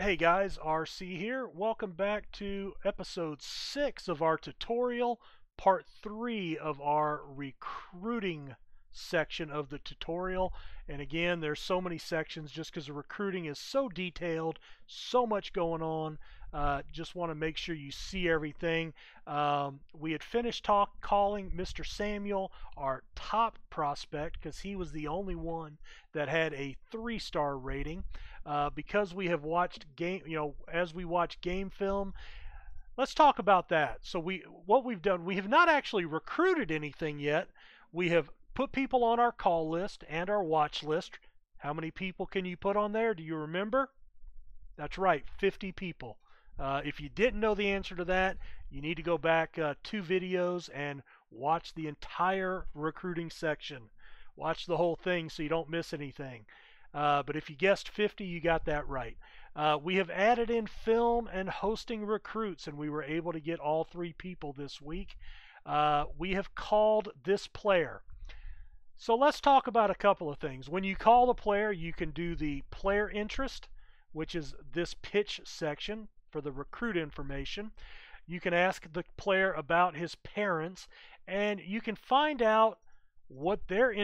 Hey guys, RC here. Welcome back to episode 6 of our tutorial, part 3 of our recruiting section of the tutorial. And again, there's so many sections just because the recruiting is so detailed, so much going on. Just want to make sure you see everything. We had finished calling Mr. Samuel our top prospect because he was the only one that had a 3-star rating. Because we have watched as we watch game film, let's talk about that. So what we've done, we have not actually recruited anything yet. We have put people on our call list and our watch list. How many people can you put on there? Do you remember? That's right, 50 people. If you didn't know the answer to that, you need to go back 2 videos and watch the entire recruiting section. Watch the whole thing so you don't miss anything. But if you guessed 50, you got that right. We have added in film and hosting recruits, and we were able to get all 3 people this week. We have called this player. So let's talk about a couple of things. When you call the player, you can do the player interest, which is this pitch section for the recruit information. You can ask the player about his parents, and you can find out what their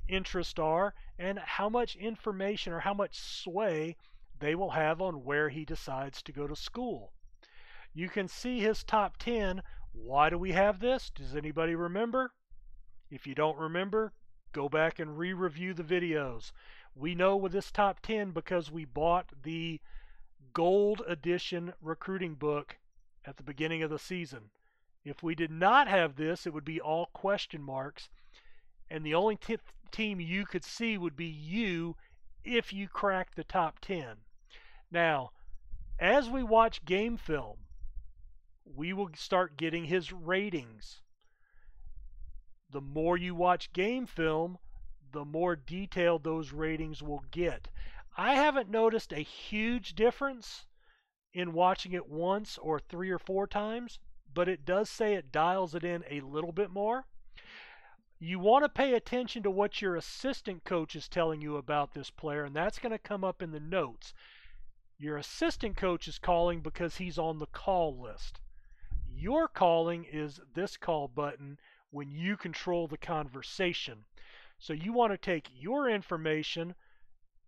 interests are and how much information or how much sway they will have on where he decides to go to school. You can see his top 10. Why do we have this? Does anybody remember? If you don't remember, go back and re-review the videos. We know with this top 10 because we bought the gold edition recruiting book at the beginning of the season. If we did not have this, it would be all question marks, and the only team you could see would be you if you cracked the top 10. Now, as we watch game film, we will start getting his ratings. The more you watch game film, the more detailed those ratings will get. I haven't noticed a huge difference in watching it once or 3 or 4 times, but it does say it dials it in a little bit more. You want to pay attention to what your assistant coach is telling you about this player, and that's going to come up in the notes. Your assistant coach is calling because he's on the call list. Your calling is this call button when you control the conversation. So you want to take your information,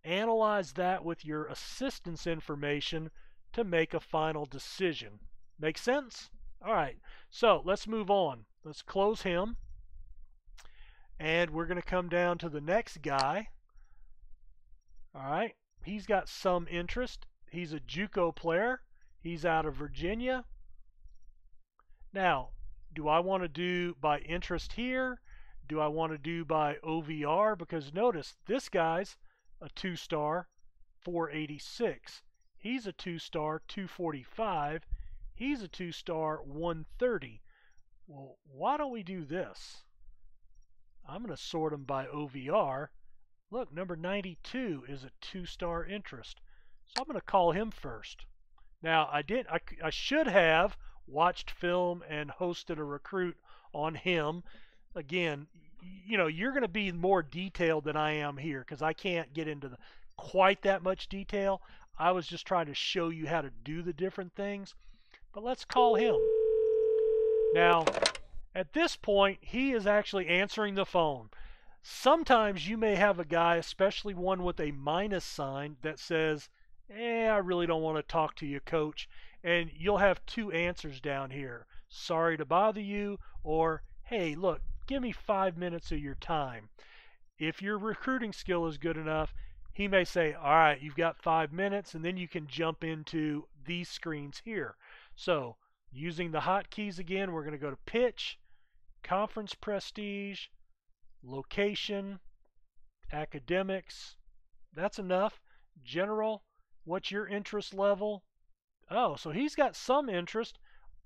analyze that with your assistant's information to make a final decision. Make sense? All right, so let's move on. Let's close him. And we're going to come down to the next guy. All right, he's got some interest. He's a JUCO player. He's out of Virginia. Now, do I want to do by interest here? Do I want to do by OVR? Because notice, this guy's a 2-star, 486. He's a 2-star, 245. He's a 2-star, 130. Well, why don't we do this? I'm going to sort them by OVR. Look, number 92 is a 2-star interest. So I'm going to call him first. Now, I should have watched film and hosted a recruit on him. Again, you're going to be more detailed than I am here because I can't get into quite that much detail. I was just trying to show you how to do the different things. But let's call him. Now, at this point, he is actually answering the phone. Sometimes you may have a guy, especially one with a minus sign, that says, I really don't want to talk to you, coach. And you'll have 2 answers down here. Sorry to bother you, or, hey, look, give me 5 minutes of your time. If your recruiting skill is good enough, he may say, all right, you've got 5 minutes, and then you can jump into these screens here. So, using the hotkeys again, we're going to go to pitch, conference prestige, location, academics. That's enough. General, what's your interest level? Oh, so he's got some interest.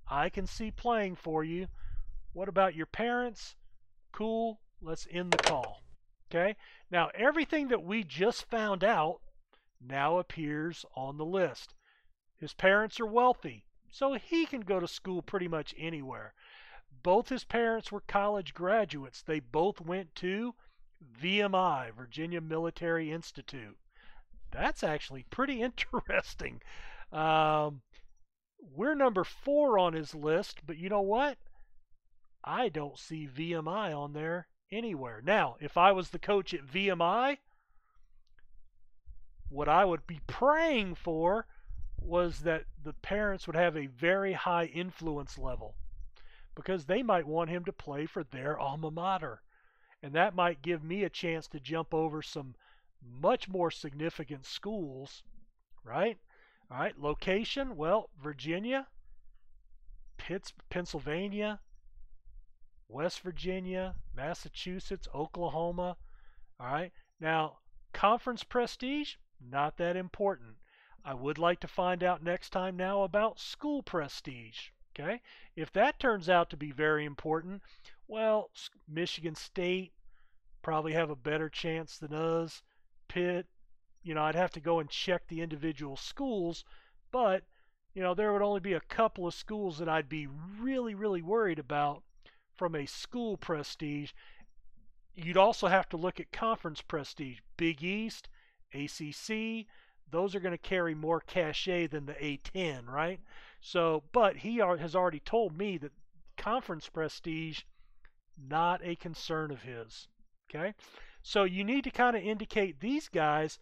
I can see playing for you. What about your parents? Cool. Let's end the call. Okay. Now, everything that we just found out now appears on the list. His parents are wealthy, so he can go to school pretty much anywhere. Both his parents were college graduates. They both went to VMI, Virginia Military Institute. That's actually pretty interesting. Um, we're number 4 on his list, but you know what? I don't see VMI on there anywhere. Now, if I was the coach at VMI, what I would be praying for was that the parents would have a very high influence level because they might want him to play for their alma mater. And that might give me a chance to jump over some much more significant schools, right? All right, location, well, Virginia, Pennsylvania, West Virginia, Massachusetts, Oklahoma. All right, now conference prestige, not that important. I would like to find out next time now about school prestige. Okay, if that turns out to be very important, well, Michigan State probably have a better chance than us. Pitt, I'd have to go and check the individual schools, but there would only be a couple of schools that I'd be really, really worried about from a school prestige. You'd also have to look at conference prestige. Big East, ACC, those are going to carry more cachet than the A10, right? So, but he has already told me that conference prestige, not a concern of his. Okay? So you need to kind of indicate these guys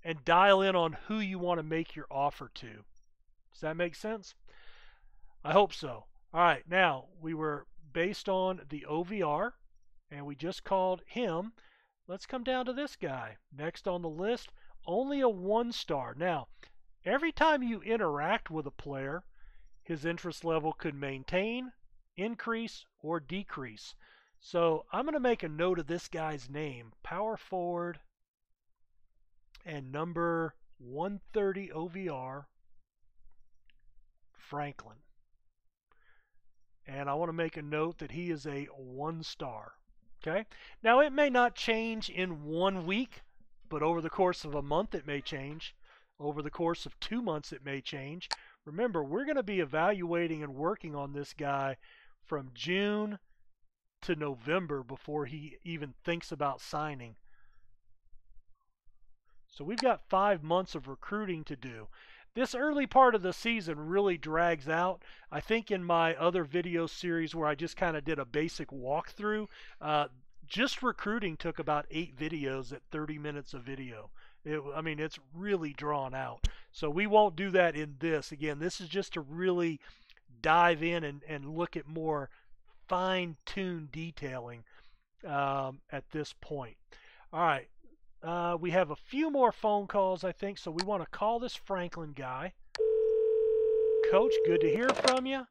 and dial in on who you want to make your offer to. Does that make sense? I hope so. All right, now we were based on the OVR and we just called him. Let's come down to this guy. Next on the list, only a 1-star. Now, every time you interact with a player, his interest level could maintain, increase, or decrease. So I'm going to make a note of this guy's name, power forward and number 130 OVR, Franklin. And I want to make a note that he is a 1-star. Okay. Now it may not change in 1 week, but over the course of a month it may change. Over the course of 2 months it may change. Remember, we're going to be evaluating and working on this guy from June to November before he even thinks about signing. So we've got 5 months of recruiting to do. This early part of the season really drags out. I think in my other video series where I just kind of did a basic walkthrough, just recruiting took about 8 videos at 30 minutes a video. It's really drawn out. So we won't do that in this. Again, this is just to really dive in and look at more fine-tuned detailing at this point. All right. We have a few more phone calls, I think, so we want to call this Franklin guy. Coach, good to hear from you.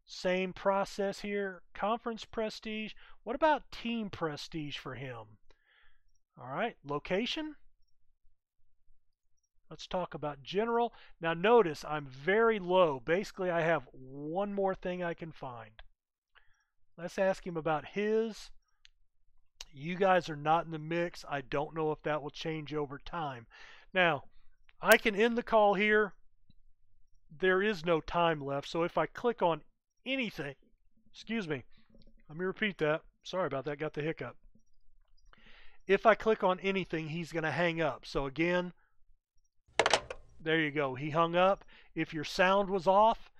Same process here. Conference prestige. What about team prestige for him? All right. Location. Let's talk about general. Now notice I'm very low. Basically, I have one more thing I can find. Let's ask him about his. You guys are not in the mix. I don't know if that will change over time. Now, I can end the call here. There is no time left. So if I click on anything, excuse me, let me repeat that. Sorry about that. Got the hiccup. If I click on anything, he's going to hang up. So again, there you go. He hung up. If your sound was off,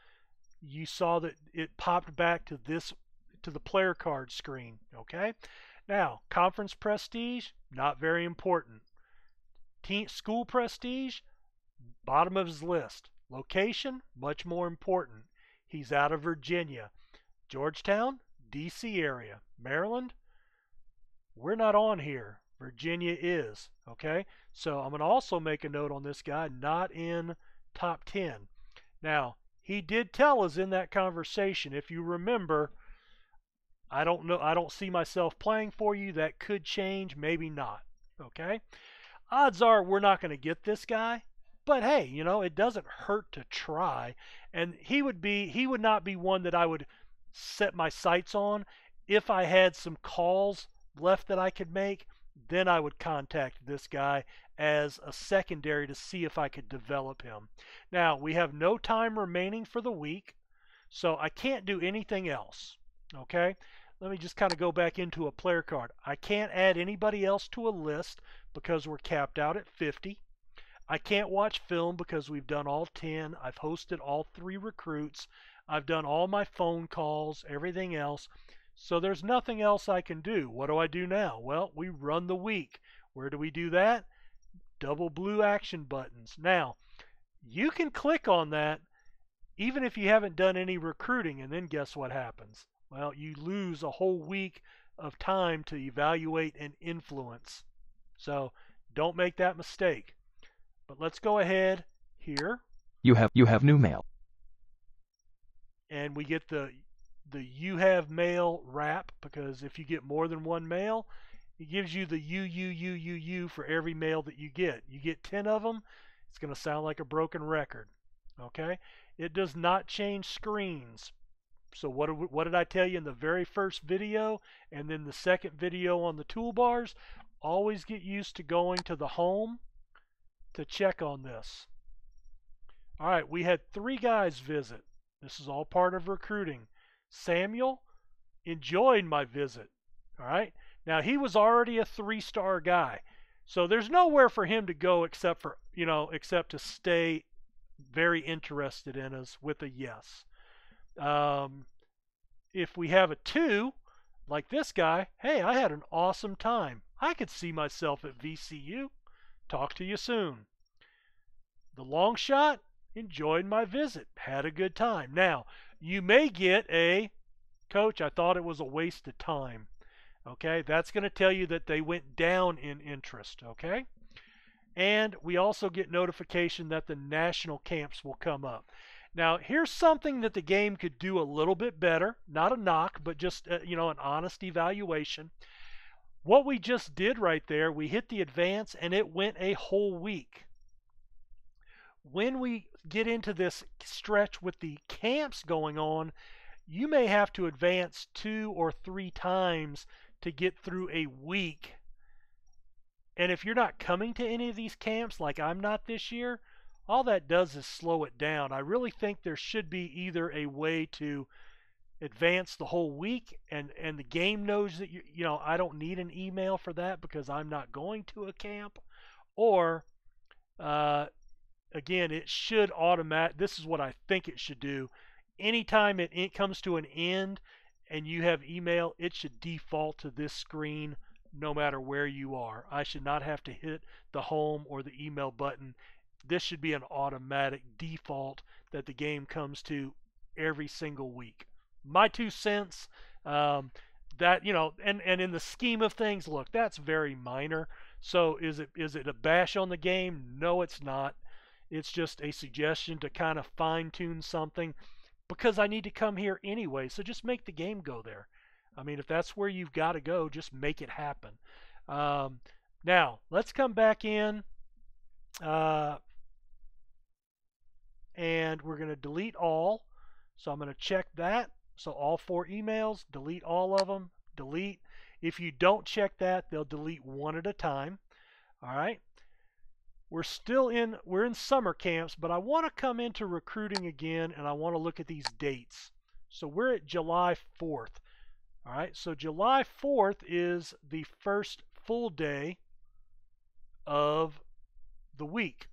you saw that it popped back to the player card screen. Okay. Now, conference prestige, not very important. School prestige, bottom of his list. Location, much more important. He's out of Virginia. Georgetown, D.C. area. Maryland, we're not on here. Virginia is. Okay? So I'm going to also make a note on this guy, not in top 10. Now, he did tell us in that conversation, if you remember, I don't know. I don't see myself playing for you. That could change, maybe not. Okay? Odds are we're not going to get this guy, but hey, it doesn't hurt to try. And he would not be one that I would set my sights on. If I had some calls left that I could make, then I would contact this guy as a secondary to see if I could develop him. Now, we have no time remaining for the week, so I can't do anything else. Okay? Let me just kind of go back into a player card. I can't add anybody else to a list because we're capped out at 50. I can't watch film because we've done all 10. I've hosted all 3 recruits. I've done all my phone calls, everything else. So there's nothing else I can do. What do I do now? Well, we run the week. Where do we do that? Double blue action buttons. Now, you can click on that even if you haven't done any recruiting, and then guess what happens? Well, you lose a whole week of time to evaluate and influence. So don't make that mistake. But let's go ahead here. You have new mail. And we get the you have mail wrap, because if you get more than one mail, it gives you the you for every mail that you get. You get 10 of them, it's going to sound like a broken record. Okay? It does not change screens. So what did I tell you in the very first video and then the second video on the toolbars? Always get used to going to the home to check on this. All right, we had 3 guys visit. This is all part of recruiting. Samuel enjoyed my visit. All right. Now he was already a 3-star guy, so there's nowhere for him to go except to stay very interested in us with a yes. If we have a 2, like this guy, hey, I had an awesome time. I could see myself at VCU. Talk to you soon. The long shot, enjoyed my visit, had a good time. Now, you may get a, coach, I thought it was a waste of time. Okay, that's going to tell you that they went down in interest. Okay, and we also get notification that the national camps will come up. Now, here's something that the game could do a little bit better. Not a knock, but just an honest evaluation. What we just did right there, we hit the advance and it went a whole week. When we get into this stretch with the camps going on, you may have to advance 2 or 3 times to get through a week. And if you're not coming to any of these camps, like I'm not this year, all that does is slow it down. I really think there should be either a way to advance the whole week, and the game knows that I don't need an email for that because I'm not going to a camp, or again, it should this is what I think it should do. Anytime it comes to an end and you have email, it should default to this screen no matter where you are. I should not have to hit the home or the email button. This should be an automatic default that the game comes to every single week. My 2 cents. That and in the scheme of things, look, that's very minor. So is it a bash on the game? No, it's not. It's just a suggestion to kind of fine-tune something, because I need to come here anyway. So just make the game go there. I mean, if that's where you've got to go, just make it happen. Now, let's come back in. And we're going to delete all. So I'm going to check that. So all 4 emails, delete all of them, delete. If you don't check that, they'll delete one at a time. All right. We're in summer camps, but I want to come into recruiting again, and I want to look at these dates. So we're at July 4th. All right. So July 4th is the first full day of the week,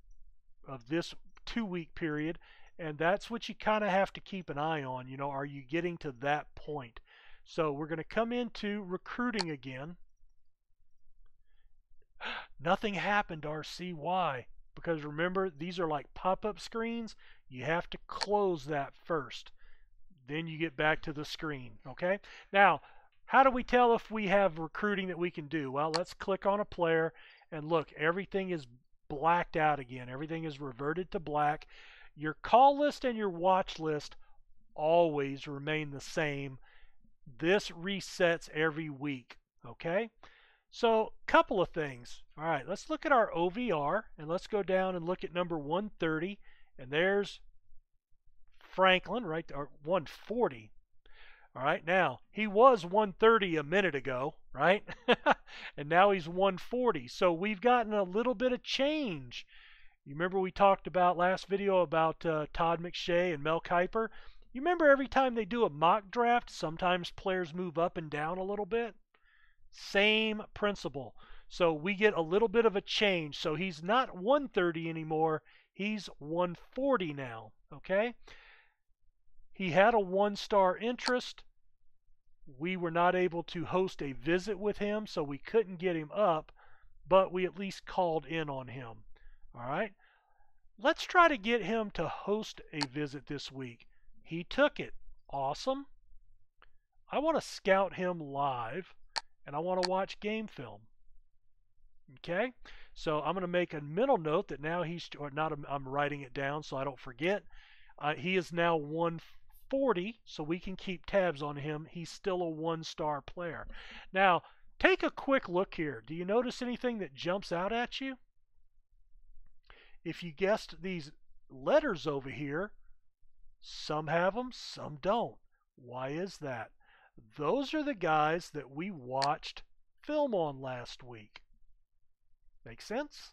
of this 2-week period, and that's what you kind of have to keep an eye on. Are you getting to that point? So we're going to come into recruiting again. Nothing happened, RC. Why? Because remember, these are like pop-up screens. You have to close that first. Then you get back to the screen. Okay? Now, how do we tell if we have recruiting that we can do? Well, let's click on a player, and look, everything is blacked out again. Everything is reverted to black. Your call list and your watch list always remain the same. This resets every week. Okay? So, couple of things. All right, let's look at our OVR, and let's go down and look at number 130, and there's Franklin, right there, 140. All right, now, he was 130 a minute ago, right? And now he's 140. So we've gotten a little bit of change. You remember we talked about last video about Todd McShay and Mel Kiper? You remember every time they do a mock draft, sometimes players move up and down a little bit? Same principle. So we get a little bit of a change. So he's not 130 anymore. He's 140 now. Okay. He had a 1-star interest. We were not able to host a visit with him, so we couldn't get him up, but we at least called in on him. All right. Let's try to get him to host a visit this week. He took it. Awesome. I want to scout him live, and I want to watch game film. Okay, so I'm going to make a mental note that now he's, or not, I'm writing it down so I don't forget. He is now 140, so we can keep tabs on him. He's still a 1-star player. Now, take a quick look here. Do you notice anything that jumps out at you? If you guessed these letters over here, some have them, some don't. Why is that? Those are the guys that we watched film on last week. Make sense?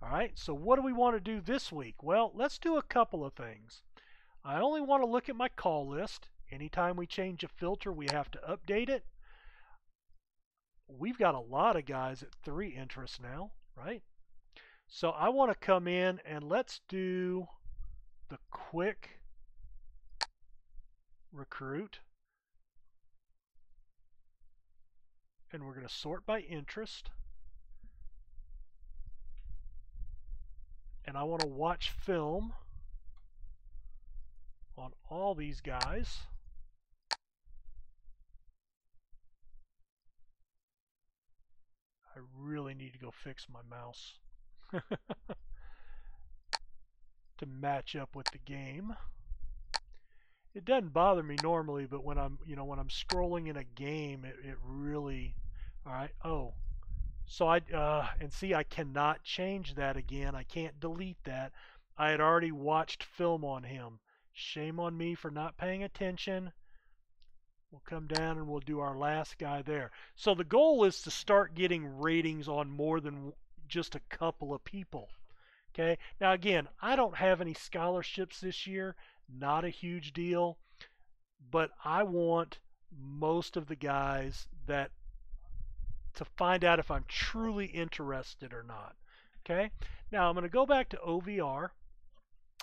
All right, so what do we want to do this week? Well, let's do a couple of things. I only want to look at my call list. Anytime we change a filter, we have to update it. We've got a lot of guys at 3 interests now, right? So I want to come in and let's do the quick recruit. And we're going to sort by interest. And I want to watch film on all these guys. I really need to go fix my mouse to match up with the game. It doesn't bother me normally, but when I'm scrolling in a game, it really, all right. Oh, so and see, I cannot change that again. I can't delete that. I had already watched film on him. Shame on me for not paying attention. We'll come down and we'll do our last guy there. So the goal is to start getting ratings on more than just a couple of people. Okay. Now again, I don't have any scholarships this year. Not a huge deal. But I want most of the guys that to find out if I'm truly interested or not. Okay. Now I'm going to go back to OVR.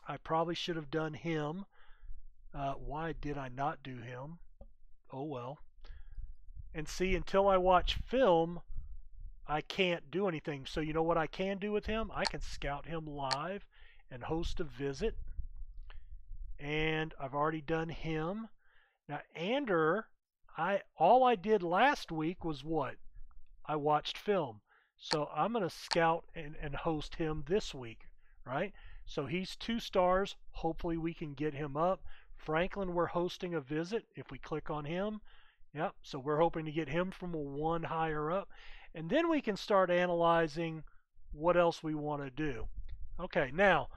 I probably should have done him. Why did I not do him? Oh well. And see, until I watch film, I can't do anything. So you know what I can do with him? I can scout him live and host a visit. And I've already done him. Now Ander, all I did last week was what? I watched film. So I'm going to scout and host him this week, right? So he's 2 stars. Hopefully we can get him up. Franklin, we're hosting a visit. If we click on him, yep. So we're hoping to get him from a 1 higher up. And then we can start analyzing what else we want to do. Okay, now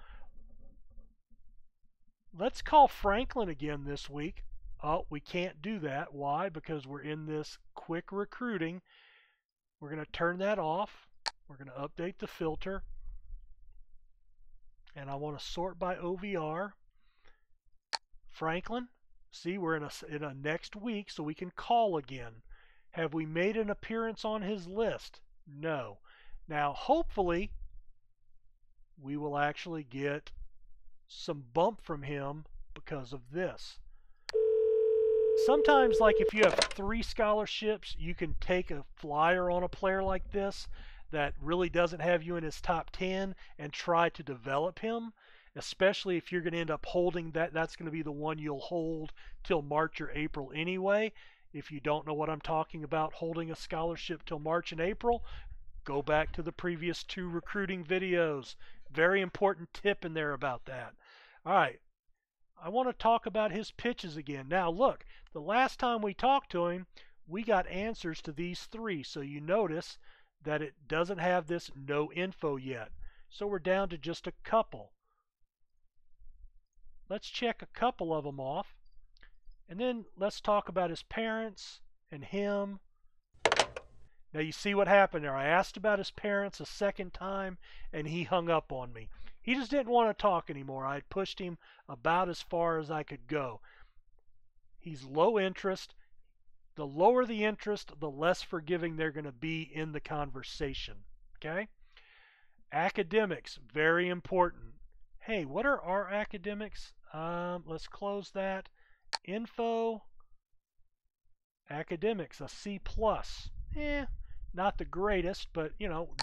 let's call Franklin again this week. Oh, we can't do that. Why? Because we're in this quick recruiting. We're going to turn that off. We're going to update the filter. And I want to sort by OVR. Franklin, see, we're in a next week, so we can call again. Have we made an appearance on his list? No. Now, hopefully, we will actually get some bump from him because of this. Sometimes, like if you have 3 scholarships, you can take a flyer on a player like this that really doesn't have you in his top 10 and try to develop him, especially if you're going to end up holding that. That's going to be the one you'll hold till March or April anyway. If you don't know what I'm talking about holding a scholarship till March and April, go back to the previous 2 recruiting videos. Very important tip in there about that. All right. I want to talk about his pitches again. Now look, the last time we talked to him, we got answers to these 3. So you notice that it doesn't have this no info yet. So we're down to just a couple. Let's check a couple of them off. And then let's talk about his parents and him. Now you see what happened there. I asked about his parents a second time and he hung up on me. He just didn't want to talk anymore. I had pushed him about as far as I could go. He's low interest. The lower the interest, the less forgiving they're going to be in the conversation. Okay? Academics, very important. Hey, what are our academics? Let's close that. Info, academics, a C plus. Not the greatest, but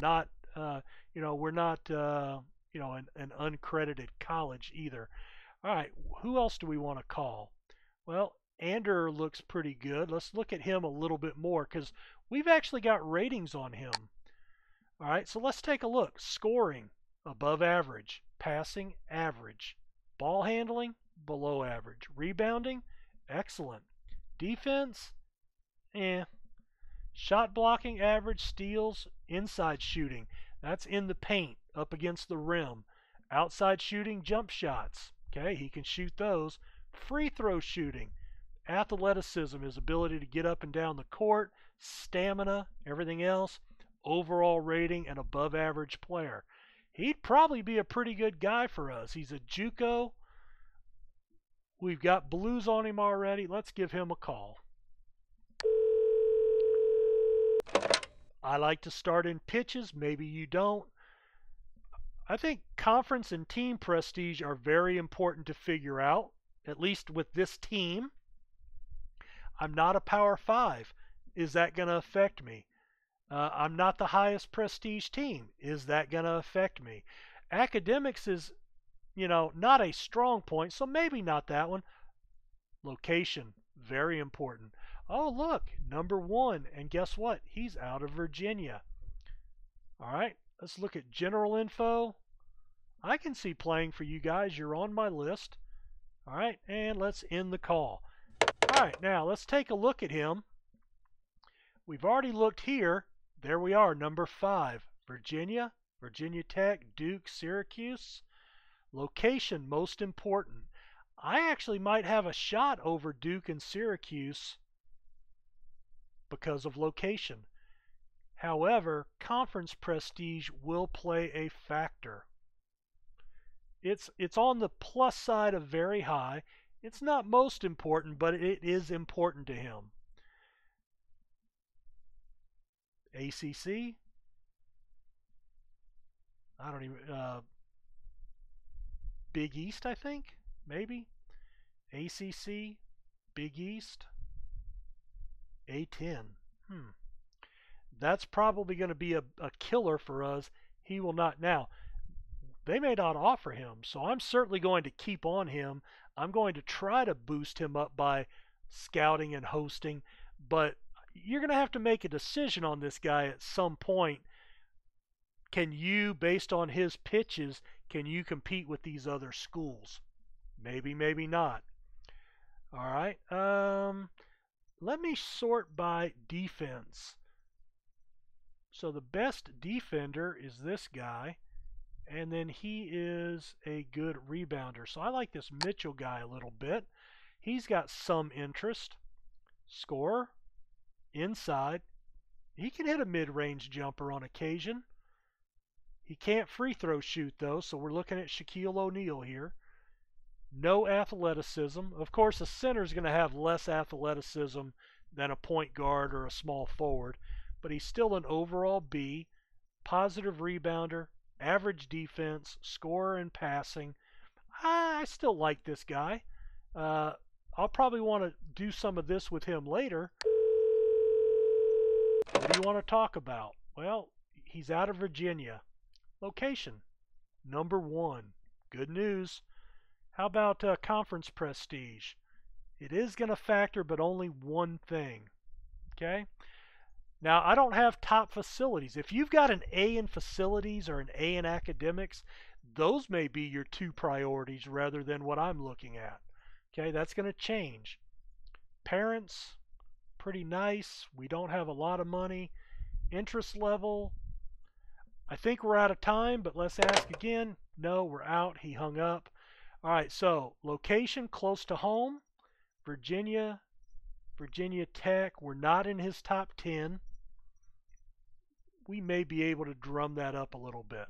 not we're not an uncredited college either. All right, who else do we want to call? Well, Ander looks pretty good. Let's look at him a little bit more because we've actually got ratings on him. All right, so let's take a look. Scoring, above average. Passing, average. Ball handling, below average. Rebounding, excellent. Defense, Shot blocking, average. Steals, inside shooting. That's in the paint, up against the rim. Outside shooting, jump shots. Okay, he can shoot those. Free throw shooting. Athleticism, his ability to get up and down the court. Stamina, everything else. Overall rating, an above average player. He'd probably be a pretty good guy for us. He's a JUCO. We've got blues on him already. Let's give him a call. I like to start in pitches. Maybe you don't. I think conference and team prestige are very important to figure out, at least with this team. I'm not a Power 5. Is that going to affect me? I'm not the highest prestige team. Is that going to affect me? Academics is, not a strong point, so maybe not that one. Location, very important. Oh, look, number 1, and guess what? He's out of Virginia. All right, let's look at general info. I can see playing for you guys. You're on my list. All right, and let's end the call. All right, now let's take a look at him. We've already looked here. There we are, number 5, Virginia, Virginia Tech, Duke, Syracuse. Location, most important. I actually might have a shot over Duke and Syracuse because of location. However, conference prestige will play a factor. It's on the plus side of very high. It's not most important, but it is important to him. ACC, I don't even, Big East, I think, maybe. ACC, Big East, A10. That's probably going to be a killer for us. He will not. Now, they may not offer him, so I'm certainly going to keep on him. I'm going to try to boost him up by scouting and hosting, but you're going to have to make a decision on this guy at some point. Can you, based on his pitches, can you compete with these other schools? Maybe, maybe not. All right. Let me sort by defense. So the best defender is this guy, and then he is a good rebounder. So I like this Mitchell guy a little bit. He's got some interest. Scorer, inside. He can hit a mid-range jumper on occasion. He can't free throw shoot though, so we're looking at Shaquille O'Neal here. No athleticism. Of course, a center is going to have less athleticism than a point guard or a small forward, but he's still an overall B. Positive rebounder, average defense, scorer and passing. I still like this guy. I'll probably want to do some of this with him later. What do you want to talk about? Well, he's out of Virginia. Location, number 1. Good news. How about conference prestige? It is going to factor, but only one thing. Okay? Now, I don't have top facilities. If you've got an A in facilities or an A in academics, those may be your 2 priorities rather than what I'm looking at. Okay, that's going to change. Parents, pretty nice. We don't have a lot of money. Interest level, I think we're out of time, but let's ask again. No, we're out. He hung up. All right, so location close to home. Virginia, Virginia Tech. We're not in his top 10. We may be able to drum that up a little bit.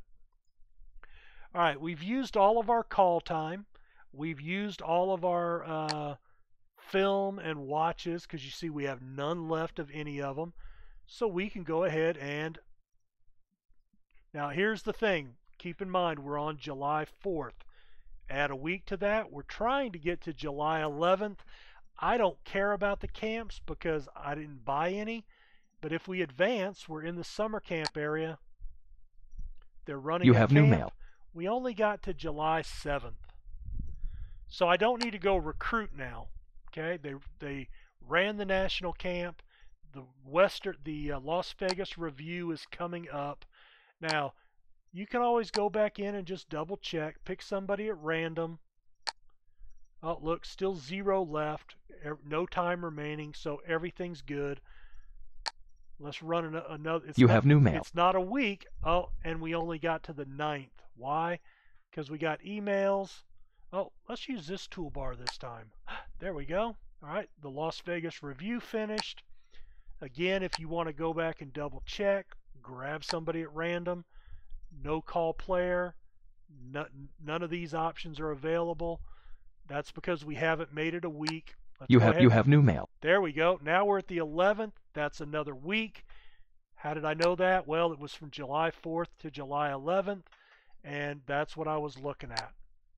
All right, we've used all of our call time. We've used all of our film and watches, because you see we have none left of any of them. So we can go ahead and, now here's the thing, keep in mind we're on July 4th. Add a week to that. We're trying to get to July 11th. I don't care about the camps because I didn't buy any, but if we advance, we're in the summer camp area. They're running You a have new camp. mail. We only got to July 7th. So I don't need to go recruit now. Okay, they ran the national camp. The Las Vegas review is coming up. Now, you can always go back in and just double check, pick somebody at random. Oh, look, still 0 left, no time remaining, so everything's good. Let's run another. You have new mail. It's not a week. Oh, and we only got to the 9th. Why? Because we got emails. Oh, let's use this toolbar this time. There we go. All right, the Las Vegas review finished. Again, if you want to go back and double check, grab somebody at random. No call player. None of these options are available. That's because we haven't made it a week. You have new mail. There we go. Now we're at the 11th. That's another week. How did I know that? Well, it was from July 4th to July 11th, and that's what I was looking at.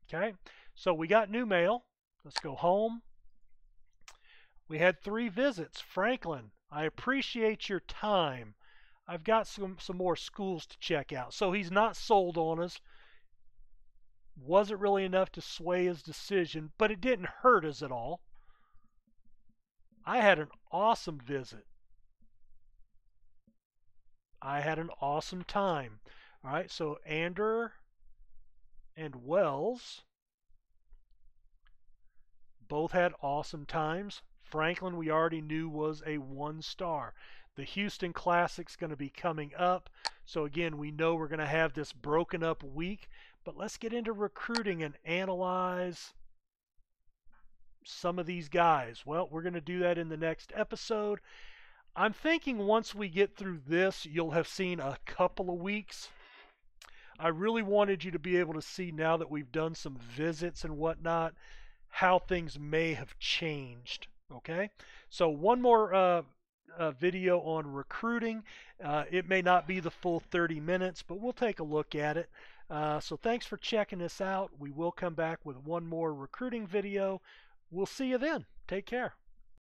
Okay, so we got new mail. Let's go home. We had 3 visits. Franklin, I appreciate your time. I've got some more schools to check out. So he's not sold on us. Wasn't really enough to sway his decision, but it didn't hurt us at all. I had an awesome visit. I had an awesome time. All right, so Ander and Wells both had awesome times. Franklin, we already knew, was a 1-star. The Houston Classic's going to be coming up. So again, we know we're going to have this broken up week. But let's get into recruiting and analyze some of these guys. Well, we're going to do that in the next episode. I'm thinking once we get through this, you'll have seen a couple of weeks. I really wanted you to be able to see, now that we've done some visits and whatnot, how things may have changed. Okay, so one more video on recruiting. It may not be the full 30 minutes, but we'll take a look at it. So thanks for checking this out. We will come back with one more recruiting video. We'll see you then. Take care.